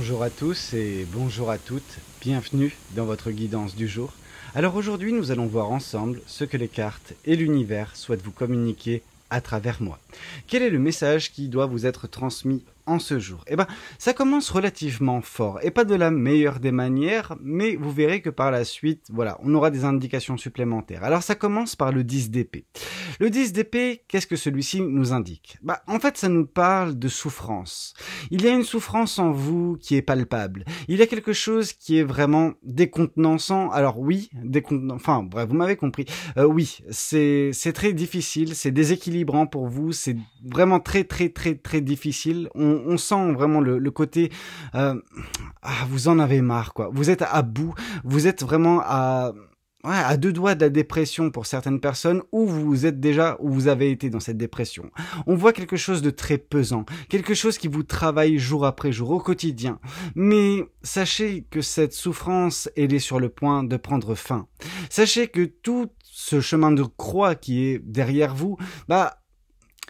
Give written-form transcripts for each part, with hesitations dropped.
Bonjour à tous et bonjour à toutes, bienvenue dans votre guidance du jour. Alors aujourd'hui nous allons voir ensemble ce que les cartes et l'univers souhaitent vous communiquer à travers moi. Quel est le message qui doit vous être transmis en ce jour? Eh bien, ça commence relativement fort, et pas de la meilleure des manières, mais vous verrez que par la suite, voilà, on aura des indications supplémentaires. Alors ça commence par le 10 d'épée. Le 10 d'épée, qu'est-ce que celui-ci nous indique? En fait, ça nous parle de souffrance. Il y a une souffrance en vous qui est palpable. Il y a quelque chose qui est vraiment décontenançant. Alors oui, enfin bref, vous m'avez compris. Oui, c'est très difficile, c'est déséquilibrant pour vous, c'est vraiment très difficile. On sent vraiment le côté vous en avez marre quoi. Vous êtes à bout, vous êtes vraiment à deux doigts de la dépression pour certaines personnes, ou vous êtes déjà, ou vous avez été dans cette dépression. On voit quelque chose de très pesant, quelque chose qui vous travaille jour après jour, au quotidien. Mais sachez que cette souffrance, elle est sur le point de prendre fin. Sachez que tout ce chemin de croix qui est derrière vous,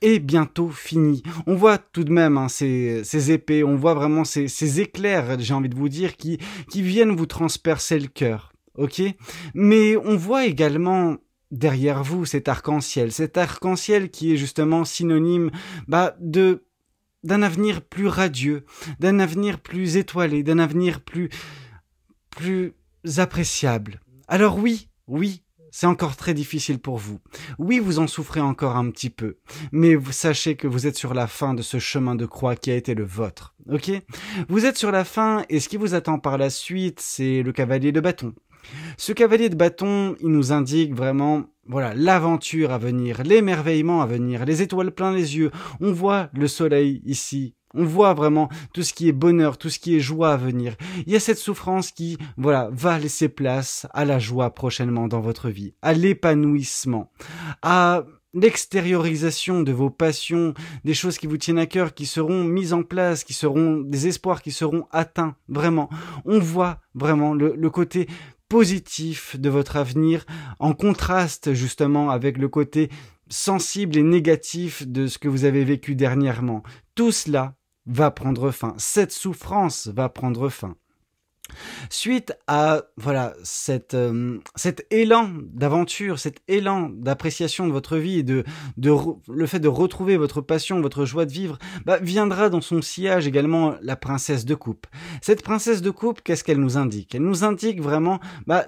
est bientôt fini. On voit tout de même ces épées, on voit vraiment ces éclairs, j'ai envie de vous dire, qui viennent vous transpercer le cœur. Ok, mais on voit également derrière vous cet arc-en-ciel qui est justement synonyme d'un avenir plus radieux, d'un avenir plus étoilé, d'un avenir plus appréciable. Alors oui, c'est encore très difficile pour vous. Oui, vous en souffrez encore un petit peu. Mais vous sachez que vous êtes sur la fin de ce chemin de croix qui a été le vôtre. Ok? Vous êtes sur la fin et ce qui vous attend par la suite, c'est le cavalier de bâton. Ce cavalier de bâton, il nous indique vraiment, voilà, l'aventure à venir, l'émerveillement à venir, les étoiles plein les yeux. On voit le soleil ici. On voit vraiment tout ce qui est bonheur, tout ce qui est joie à venir. Il y a cette souffrance qui, voilà, va laisser place à la joie prochainement dans votre vie, à l'épanouissement, à l'extériorisation de vos passions, des choses qui vous tiennent à cœur, qui seront mises en place, qui seront des espoirs qui seront atteints. Vraiment, on voit vraiment le côté positif de votre avenir en contraste justement avec le côté sensible et négatif de ce que vous avez vécu dernièrement. Tout cela va prendre fin. Cette souffrance va prendre fin. Suite à cet élan d'aventure, cet élan d'appréciation de votre vie et le fait de retrouver votre passion, votre joie de vivre, viendra dans son sillage également la princesse de coupe. Cette princesse de coupe, qu'est-ce qu'elle nous indique? Elle nous indique vraiment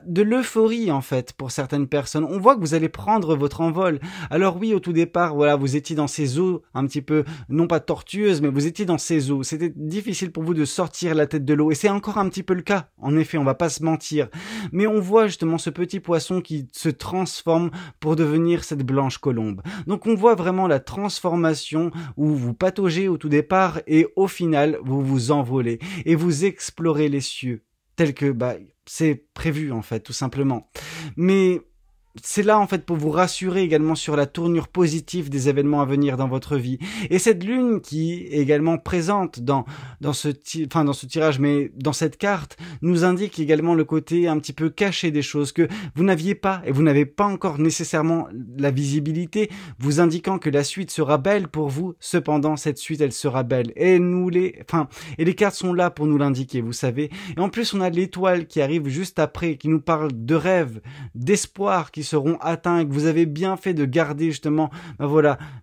de l'euphorie en fait pour certaines personnes. On voit que vous allez prendre votre envol. Alors oui, au tout départ, voilà, vous étiez dans ces eaux un petit peu, non pas tortueuses, mais vous étiez dans ces eaux. C'était difficile pour vous de sortir la tête de l'eau et c'est encore un petit peu le cas. En effet, on va pas se mentir, mais on voit justement ce petit poisson qui se transforme pour devenir cette blanche colombe. Donc on voit vraiment la transformation où vous pataugez au tout départ et au final vous vous envolez et vous explorez les cieux tel que c'est prévu en fait tout simplement. Mais c'est là en fait pour vous rassurer également sur la tournure positive des événements à venir dans votre vie. Et cette lune qui est également présente dans ce tirage, mais dans cette carte, nous indique également le côté un petit peu caché des choses que vous n'aviez pas et vous n'avez pas encore nécessairement la visibilité, vous indiquant que la suite sera belle pour vous. Cependant, cette suite, elle sera belle. Et les cartes sont là pour nous l'indiquer, vous savez. Et en plus, on a l'étoile qui arrive juste après, qui nous parle de rêves, d'espoir qui seront atteints et que vous avez bien fait de garder justement,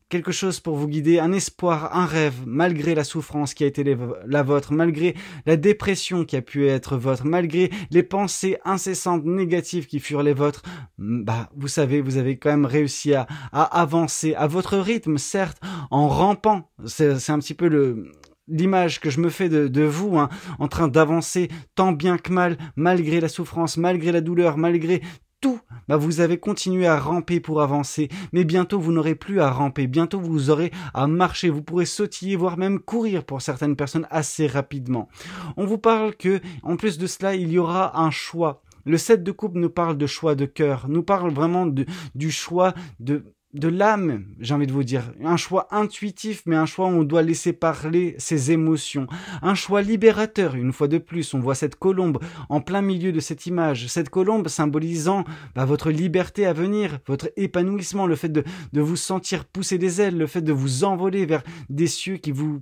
quelque chose pour vous guider, un espoir, un rêve, malgré la souffrance qui a été la vôtre, malgré la dépression qui a pu être vôtre, malgré les pensées incessantes négatives qui furent les vôtres. Vous savez, vous avez quand même réussi à avancer à votre rythme, certes, en rampant. C'est un petit peu l'image que je me fais de vous, en train d'avancer tant bien que mal, malgré la souffrance, malgré la douleur, malgré tout, vous avez continué à ramper pour avancer, mais bientôt vous n'aurez plus à ramper, bientôt vous aurez à marcher, vous pourrez sautiller, voire même courir pour certaines personnes assez rapidement. On vous parle que, en plus de cela, il y aura un choix. Le 7 de coupe nous parle de choix de cœur, nous parle vraiment du choix de l'âme, j'ai envie de vous dire. Un choix intuitif, mais un choix où on doit laisser parler ses émotions. Un choix libérateur, une fois de plus. On voit cette colombe en plein milieu de cette image. Cette colombe symbolisant votre liberté à venir, votre épanouissement, le fait de vous sentir pousser des ailes, le fait de vous envoler vers des cieux qui vous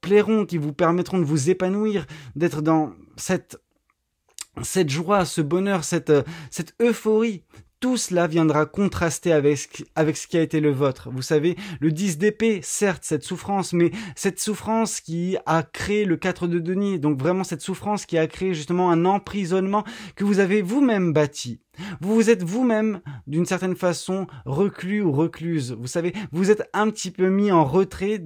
plairont, qui vous permettront de vous épanouir, d'être dans cette joie, ce bonheur, cette euphorie. Tout cela viendra contraster avec ce qui a été le vôtre. Vous savez, le 10 d'épée, certes, cette souffrance, mais cette souffrance qui a créé le 4 de denier. Donc vraiment cette souffrance qui a créé justement un emprisonnement que vous avez vous-même bâti. Vous vous êtes vous-même, d'une certaine façon, reclus ou recluse. Vous savez, vous êtes un petit peu mis en retrait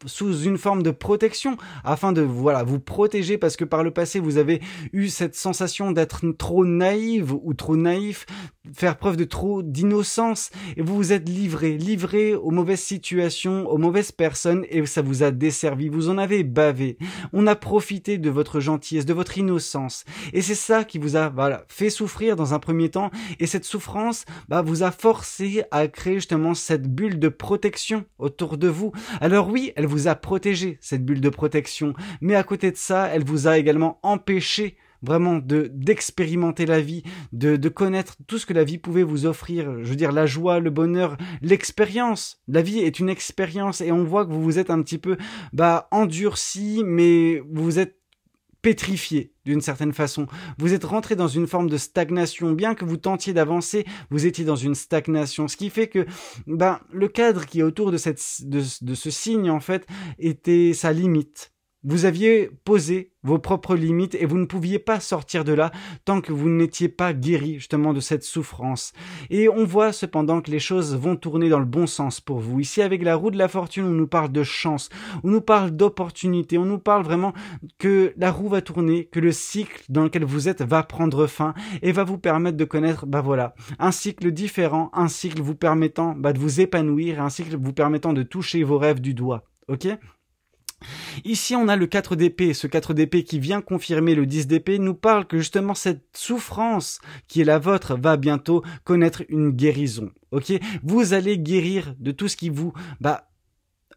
sous une forme de protection, afin de vous protéger, parce que par le passé vous avez eu cette sensation d'être trop naïve ou trop naïf, faire preuve de trop d'innocence, et vous vous êtes livré aux mauvaises situations, aux mauvaises personnes, et ça vous a desservi, vous en avez bavé. On a profité de votre gentillesse, de votre innocence, et c'est ça qui vous a fait souffrir dans un premier temps, et cette souffrance vous a forcé à créer justement cette bulle de protection autour de vous. Alors oui, elle vous a protégé, cette bulle de protection, mais à côté de ça, elle vous a également empêché vraiment d'expérimenter la vie, de connaître tout ce que la vie pouvait vous offrir. Je veux dire, la joie, le bonheur, l'expérience. La vie est une expérience, et on voit que vous vous êtes un petit peu endurci, mais vous vous êtes pétrifié d'une certaine façon. Vous êtes rentré dans une forme de stagnation. Bien que vous tentiez d'avancer, vous étiez dans une stagnation. Ce qui fait que le cadre qui est autour de ce signe, en fait, était sa limite. Vous aviez posé vos propres limites et vous ne pouviez pas sortir de là tant que vous n'étiez pas guéri justement de cette souffrance. Et on voit cependant que les choses vont tourner dans le bon sens pour vous. Ici, avec la roue de la fortune, on nous parle de chance, on nous parle d'opportunité, on nous parle vraiment que la roue va tourner, que le cycle dans lequel vous êtes va prendre fin et va vous permettre de connaître un cycle différent, un cycle vous permettant de vous épanouir, un cycle vous permettant de toucher vos rêves du doigt. Ok ? Ici, on a le 4 d'épée. Ce 4 d'épée qui vient confirmer le 10 d'épée nous parle que justement cette souffrance qui est la vôtre va bientôt connaître une guérison. Ok ? Vous allez guérir de tout ce qui vous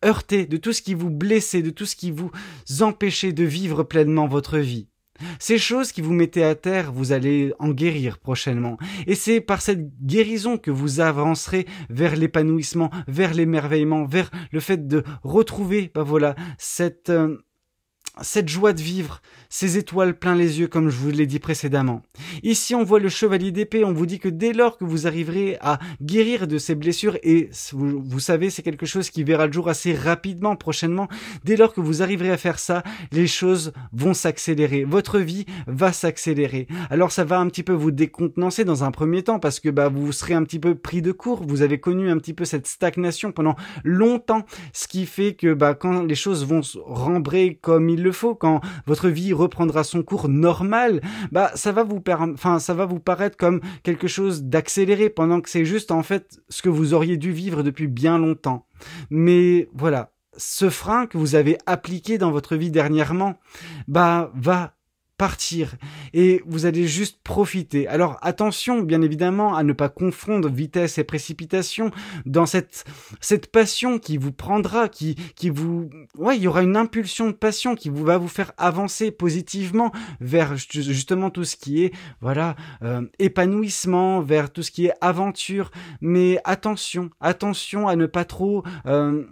heurtait, de tout ce qui vous blessait, de tout ce qui vous empêchait de vivre pleinement votre vie. Ces choses qui vous mettaient à terre, vous allez en guérir prochainement. Et c'est par cette guérison que vous avancerez vers l'épanouissement, vers l'émerveillement, vers le fait de retrouver, cette joie de vivre, ces étoiles plein les yeux comme je vous l'ai dit précédemment. Ici, on voit le chevalier d'épée, on vous dit que dès lors que vous arriverez à guérir de ces blessures, et vous savez, c'est quelque chose qui verra le jour assez rapidement, prochainement, dès lors que vous arriverez à faire ça, les choses vont s'accélérer, votre vie va s'accélérer. Alors ça va un petit peu vous décontenancer dans un premier temps, parce que vous serez un petit peu pris de court, vous avez connu un petit peu cette stagnation pendant longtemps, ce qui fait que quand les choses vont se rembrer comme il le faut, quand votre vie reprendra son cours normal, ça va vous paraître comme quelque chose d'accéléré, pendant que c'est juste en fait ce que vous auriez dû vivre depuis bien longtemps. Mais voilà, ce frein que vous avez appliqué dans votre vie dernièrement, va partir et vous allez juste profiter. Alors attention bien évidemment à ne pas confondre vitesse et précipitation dans cette passion qui vous prendra, il y aura une impulsion de passion qui va vous faire avancer positivement vers justement tout ce qui est épanouissement, vers tout ce qui est aventure, mais attention à ne pas trop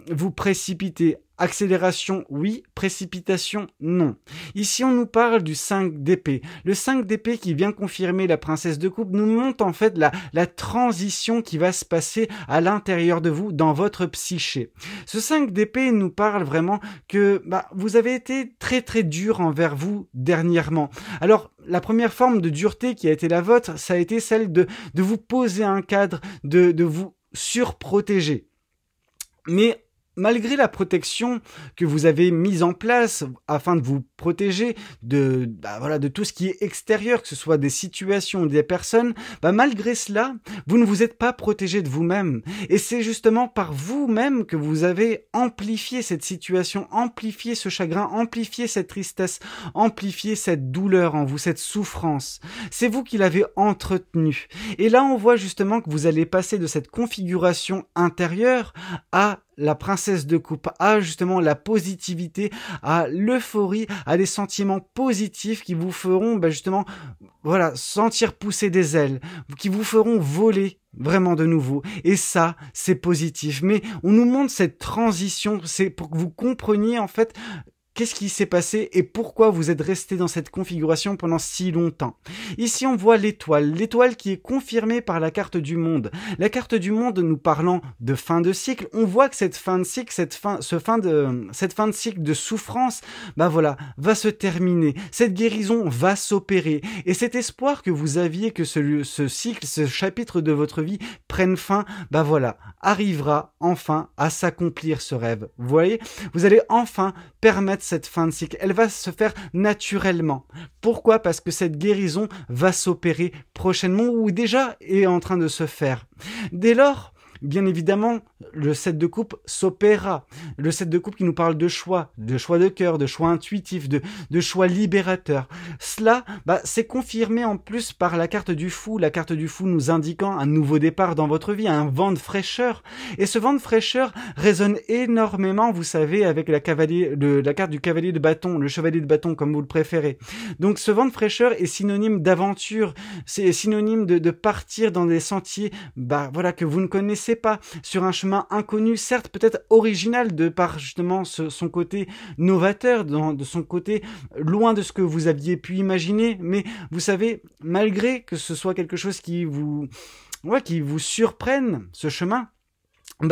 vous précipiter. Accélération, oui. Précipitation, non. Ici, on nous parle du 5 d'épée. Le 5 d'épée qui vient confirmer la princesse de coupe nous montre en fait la transition qui va se passer à l'intérieur de vous, dans votre psyché. Ce 5 d'épée nous parle vraiment que vous avez été très très dur envers vous dernièrement. Alors, la première forme de dureté qui a été la vôtre, ça a été celle de vous poser un cadre, de vous surprotéger. Mais malgré la protection que vous avez mise en place afin de vous protéger de tout ce qui est extérieur, que ce soit des situations ou des personnes, malgré cela, vous ne vous êtes pas protégé de vous-même. Et c'est justement par vous-même que vous avez amplifié cette situation, amplifié ce chagrin, amplifié cette tristesse, amplifié cette douleur en vous, cette souffrance. C'est vous qui l'avez entretenu. Et là, on voit justement que vous allez passer de cette configuration intérieure à la princesse de coupe, à justement la positivité, à l'euphorie, à des sentiments positifs qui vous feront justement voilà, sentir pousser des ailes, qui vous feront voler vraiment de nouveau. Et ça, c'est positif. Mais on nous montre cette transition, c'est pour que vous compreniez en fait qu'est-ce qui s'est passé et pourquoi vous êtes resté dans cette configuration pendant si longtemps. Ici, on voit l'étoile qui est confirmée par la carte du monde. La carte du monde nous parlant de fin de cycle, on voit que cette fin de cycle, cette fin de cycle de souffrance, voilà, va se terminer. Cette guérison va s'opérer. Et cet espoir que vous aviez que ce cycle, ce chapitre de votre vie prenne fin, voilà, arrivera enfin à s'accomplir ce rêve. Vous voyez, vous allez enfin permettre cette fin de cycle. Elle va se faire naturellement. Pourquoi? Parce que cette guérison va s'opérer prochainement ou déjà est en train de se faire. Dès lors, bien évidemment, le 7 de coupe s'opérera. Le 7 de coupe qui nous parle de choix de cœur, de choix intuitifs, de choix libérateurs. Cela, c'est confirmé en plus par la carte du fou. La carte du fou nous indiquant un nouveau départ dans votre vie, un vent de fraîcheur. Et ce vent de fraîcheur résonne énormément, vous savez, avec la carte du cavalier de bâton, le chevalier de bâton, comme vous le préférez. Donc ce vent de fraîcheur est synonyme d'aventure. C'est synonyme de partir dans des sentiers, voilà, que vous ne connaissez pas, sur un chemin inconnu, certes peut-être original de par justement son côté novateur, de son côté loin de ce que vous aviez pu imaginer, mais vous savez, malgré que ce soit quelque chose qui vous surprenne, ce chemin,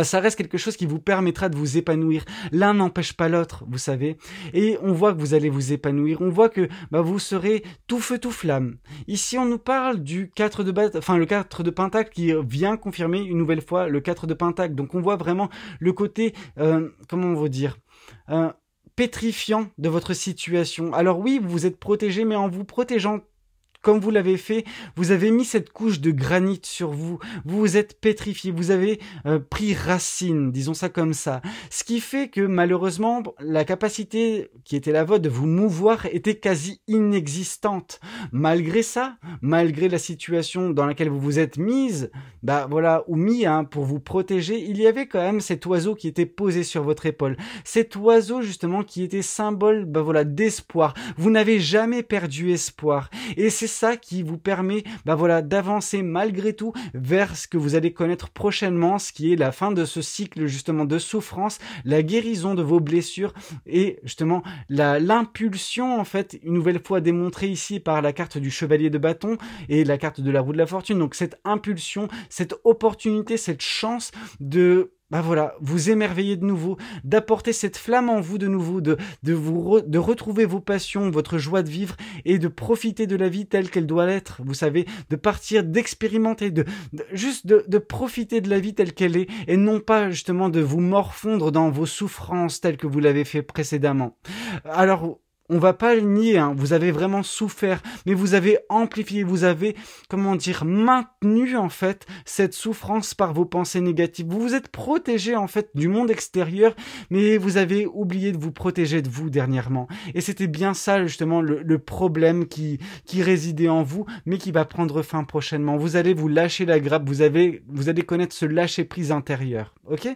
ça reste quelque chose qui vous permettra de vous épanouir. L'un n'empêche pas l'autre, vous savez. Et on voit que vous allez vous épanouir. On voit que vous serez tout feu tout flamme. Ici, on nous parle du 4 le 4 de pentacle qui vient confirmer une nouvelle fois le 4 de pentacle. Donc on voit vraiment le côté, comment on va dire, pétrifiant de votre situation. Alors oui, vous êtes protégé, mais en vous protégeant comme vous l'avez fait, vous avez mis cette couche de granit sur vous, vous vous êtes pétrifié, vous avez pris racine, disons ça comme ça. Ce qui fait que malheureusement, la capacité qui était la vôtre de vous mouvoir était quasi inexistante. Malgré ça, malgré la situation dans laquelle vous vous êtes mise, voilà, ou mis pour vous protéger, il y avait quand même cet oiseau qui était posé sur votre épaule. Cet oiseau justement qui était symbole voilà, d'espoir. Vous n'avez jamais perdu espoir. Et c'est ça qui vous permet voilà, d'avancer malgré tout vers ce que vous allez connaître prochainement, ce qui est la fin de ce cycle justement de souffrance, la guérison de vos blessures et justement l'impulsion en fait, une nouvelle fois démontrée ici par la carte du chevalier de bâton et la carte de la roue de la fortune. Donc cette impulsion, cette opportunité, cette chance de voilà, vous émerveiller de nouveau, d'apporter cette flamme en vous de nouveau, de retrouver vos passions, votre joie de vivre et de profiter de la vie telle qu'elle doit l'être. Vous savez, de partir, d'expérimenter, juste de profiter de la vie telle qu'elle est et non pas justement de vous morfondre dans vos souffrances telles que vous l'avez fait précédemment. Alors, on va pas le nier, vous avez vraiment souffert, mais vous avez amplifié, vous avez, maintenu en fait cette souffrance par vos pensées négatives. Vous vous êtes protégé en fait du monde extérieur, mais vous avez oublié de vous protéger de vous dernièrement. Et c'était bien ça justement le problème qui résidait en vous, mais qui va prendre fin prochainement. Vous allez vous lâcher la grappe, vous allez connaître ce lâcher prise intérieur, ok ?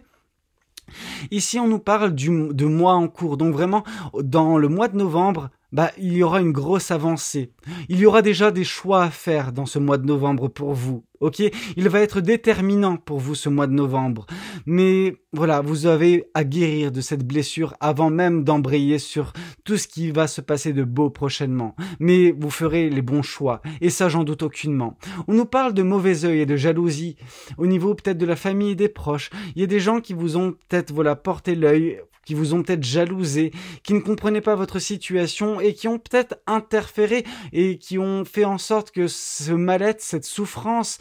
Ici, on nous parle de mois en cours. Donc vraiment, dans le mois de novembre, il y aura une grosse avancée. Il y aura déjà des choix à faire dans ce mois de novembre pour vous. Ok, il va être déterminant pour vous ce mois de novembre. Mais voilà, vous avez à guérir de cette blessure avant même d'embrayer sur tout ce qui va se passer de beau prochainement. Mais vous ferez les bons choix. Et ça, j'en doute aucunement. On nous parle de mauvais œil et de jalousie. Au niveau peut-être de la famille et des proches. Il y a des gens qui vous ont peut-être porté l'œil, qui vous ont peut-être jalousé, qui ne comprenaient pas votre situation et qui ont peut-être interféré et qui ont fait en sorte que ce mal-être, cette souffrance,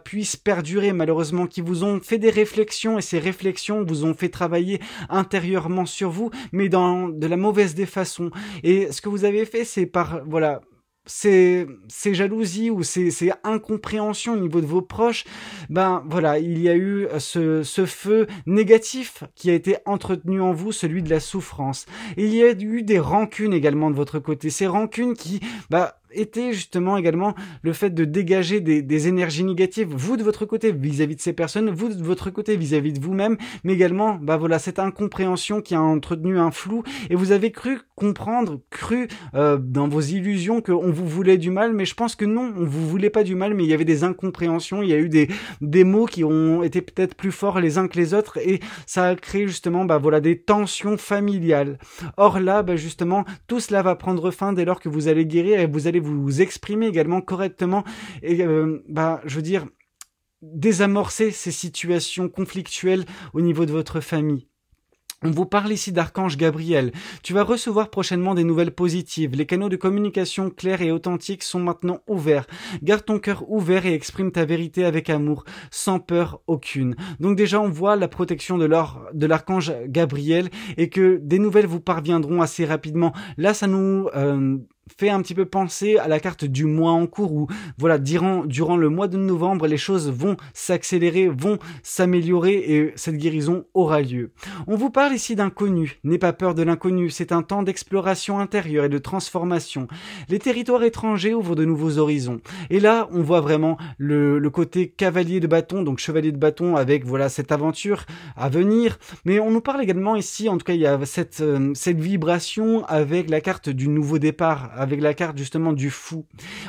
puisse perdurer malheureusement, qui vous ont fait des réflexions et ces réflexions vous ont fait travailler intérieurement sur vous, mais dans de la mauvaise des façons. Et ce que vous avez fait, c'est ces jalousies ou ces incompréhensions au niveau de vos proches, voilà, il y a eu ce feu négatif qui a été entretenu en vous, celui de la souffrance. Et il y a eu des rancunes également de votre côté, ces rancunes qui, été justement également le fait de dégager des énergies négatives, vous de votre côté vis-à-vis de ces personnes, vous de votre côté vis-à-vis de vous-même, mais également voilà cette incompréhension qui a entretenu un flou, et vous avez cru comprendre, dans vos illusions qu'on vous voulait du mal, mais je pense que non, on vous voulait pas du mal, mais il y avait des incompréhensions, il y a eu des mots qui ont été peut-être plus forts les uns que les autres, et ça a créé justement voilà des tensions familiales. Or là, justement, tout cela va prendre fin dès lors que vous allez guérir et vous allez vous exprimer également correctement, et je veux dire, désamorcer ces situations conflictuelles au niveau de votre famille. On vous parle ici d'Archange Gabriel. Tu vas recevoir prochainement des nouvelles positives. Les canaux de communication clairs et authentiques sont maintenant ouverts. Garde ton cœur ouvert et exprime ta vérité avec amour, sans peur aucune. Donc déjà, on voit la protection de l'Archange Gabriel et que des nouvelles vous parviendront assez rapidement. Là, ça nous fait un petit peu penser à la carte du mois en cours où, voilà, durant le mois de novembre, les choses vont s'accélérer, vont s'améliorer et cette guérison aura lieu. On vous parle ici d'inconnu. N'aie pas peur de l'inconnu. C'est un temps d'exploration intérieure et de transformation. Les territoires étrangers ouvrent de nouveaux horizons. Et là, on voit vraiment le côté cavalier de bâton, donc chevalier de bâton avec, voilà, cette aventure à venir. Mais on nous parle également ici, en tout cas, il y a cette vibration avec la carte du nouveau départ, avec la carte justement du fou.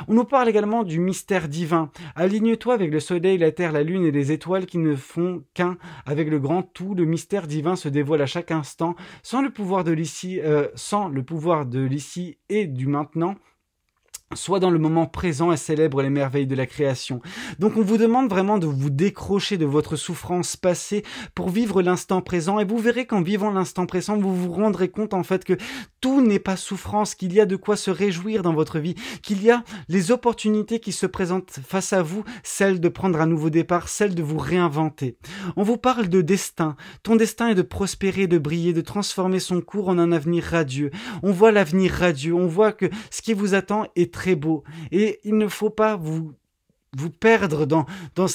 On nous parle également du mystère divin. Aligne-toi avec le soleil, la terre, la lune et les étoiles qui ne font qu'un avec le grand tout. Le mystère divin se dévoile à chaque instant, sans le pouvoir de l'ici et du maintenant. Soit dans le moment présent et célèbre les merveilles de la création. Donc on vous demande vraiment de vous décrocher de votre souffrance passée pour vivre l'instant présent, et vous verrez qu'en vivant l'instant présent, vous vous rendrez compte en fait que tout n'est pas souffrance, qu'il y a de quoi se réjouir dans votre vie, qu'il y a les opportunités qui se présentent face à vous, celle de prendre un nouveau départ, celle de vous réinventer. On vous parle de destin. Ton destin est de prospérer, de briller, de transformer son cours en un avenir radieux. On voit l'avenir radieux, on voit que ce qui vous attend est très beau, et il ne faut pas vous perdre dans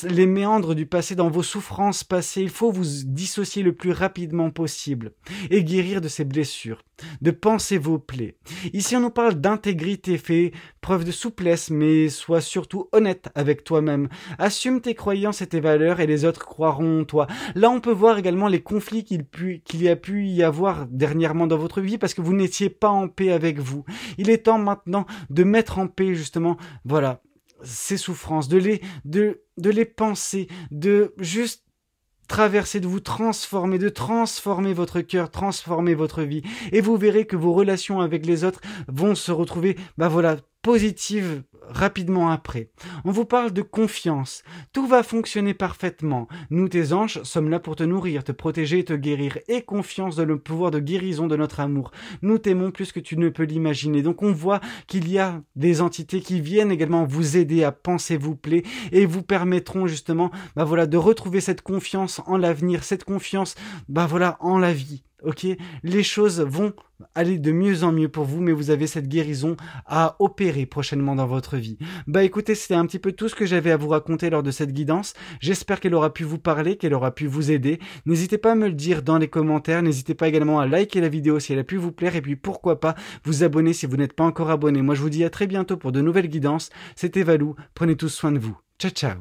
les méandres du passé, dans vos souffrances passées. Il faut vous dissocier le plus rapidement possible et guérir de ces blessures, de panser vos plaies. Ici, on nous parle d'intégrité. Fais preuve de souplesse, mais sois surtout honnête avec toi-même. Assume tes croyances et tes valeurs, et les autres croiront en toi. Là, on peut voir également les conflits qu'il y a pu y avoir dernièrement dans votre vie, parce que vous n'étiez pas en paix avec vous. Il est temps maintenant de mettre en paix, justement, voilà, ces souffrances, de les penser, de juste traverser, de vous transformer, de transformer votre cœur, transformer votre vie, et vous verrez que vos relations avec les autres vont se retrouver, positives rapidement après. On vous parle de confiance. Tout va fonctionner parfaitement. Nous, tes anges, sommes là pour te nourrir, te protéger et te guérir. Aie confiance dans le pouvoir de guérison de notre amour. Nous t'aimons plus que tu ne peux l'imaginer. Donc on voit qu'il y a des entités qui viennent également vous aider à penser vos plaies et vous permettront justement de retrouver cette confiance en l'avenir, cette confiance en la vie. Ok, les choses vont aller de mieux en mieux pour vous, mais vous avez cette guérison à opérer prochainement dans votre vie. Écoutez, c'était un petit peu tout ce que j'avais à vous raconter lors de cette guidance. J'espère qu'elle aura pu vous parler, qu'elle aura pu vous aider. N'hésitez pas à me le dire dans les commentaires. N'hésitez pas également à liker la vidéo si elle a pu vous plaire, et puis pourquoi pas vous abonner si vous n'êtes pas encore abonné. Moi, je vous dis à très bientôt pour de nouvelles guidances. C'était Valou. Prenez tous soin de vous. Ciao, ciao.